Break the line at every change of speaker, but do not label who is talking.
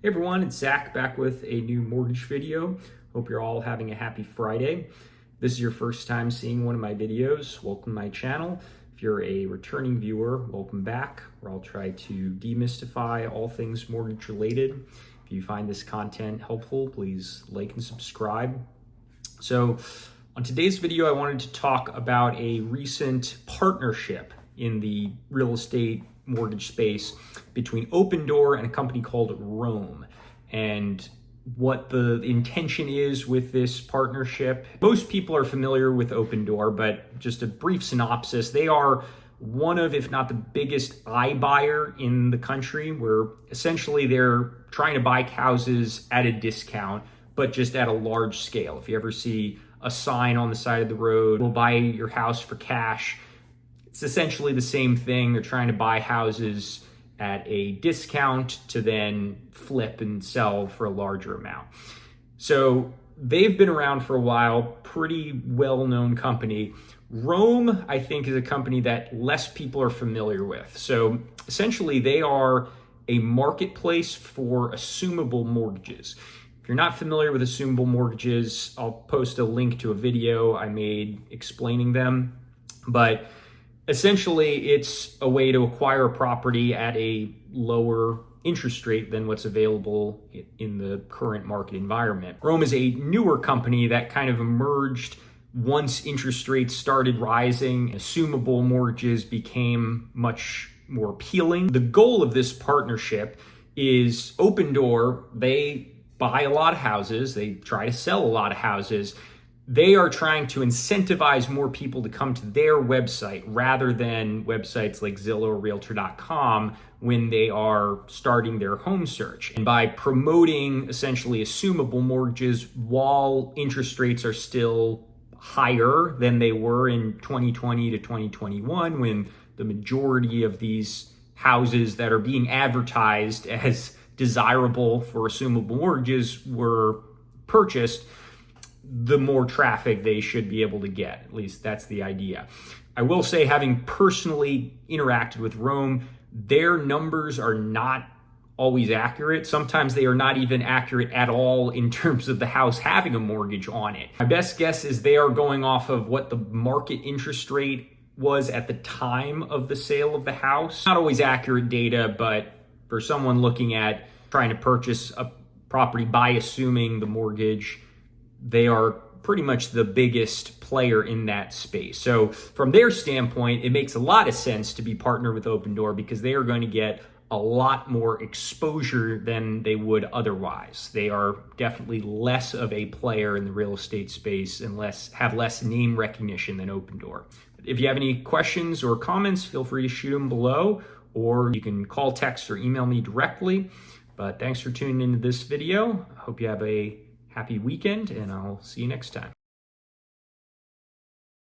Hey everyone, it's Zach back with a new mortgage video. Hope you're all having a happy Friday. If this is your first time seeing one of my videos, welcome to my channel. If you're a returning viewer, welcome back, where I'll try to demystify all things mortgage related. If you find this content helpful, please like and subscribe. So on today's video, I wanted to talk about a recent partnership in the real estate mortgage space between Opendoor and a company called Rome, and what the intention is with this partnership. Most people are familiar with Opendoor, but just a brief synopsis. They are one of, if not the biggest iBuyer in the country, where essentially they're trying to buy houses at a discount, but just at a large scale. If you ever see a sign on the side of the road, "We'll buy your house for cash," it's essentially the same thing. They're trying to buy houses at a discount to then flip and sell for a larger amount. So they've been around for a while, pretty well-known company. Rome, I think, is a company that less people are familiar with. So essentially they are a marketplace for assumable mortgages. If you're not familiar with assumable mortgages, I'll post a link to a video I made explaining them. But essentially, it's a way to acquire a property at a lower interest rate than what's available in the current market environment. Rome is a newer company that kind of emerged once interest rates started rising. Assumable mortgages became much more appealing. The goal of this partnership is Opendoor. They buy a lot of houses. They try to sell a lot of houses. They are trying to incentivize more people to come to their website rather than websites like Zillow or Realtor.com when they are starting their home search. And by promoting essentially assumable mortgages while interest rates are still higher than they were in 2020 to 2021, when the majority of these houses that are being advertised as desirable for assumable mortgages were purchased, the more traffic they should be able to get. At least that's the idea. I will say, having personally interacted with Rome, their numbers are not always accurate. Sometimes they are not even accurate at all in terms of the house having a mortgage on it. My best guess is they are going off of what the market interest rate was at the time of the sale of the house. Not always accurate data, but for someone looking at trying to purchase a property by assuming the mortgage, they are pretty much the biggest player in that space. So from their standpoint, it makes a lot of sense to be partnered with Opendoor because they are going to get a lot more exposure than they would otherwise. They are definitely less of a player in the real estate space and have less name recognition than Opendoor. If you have any questions or comments, feel free to shoot them below, or you can call, text, or email me directly. But thanks for tuning into this video. I hope you have a happy weekend, and I'll see you next time.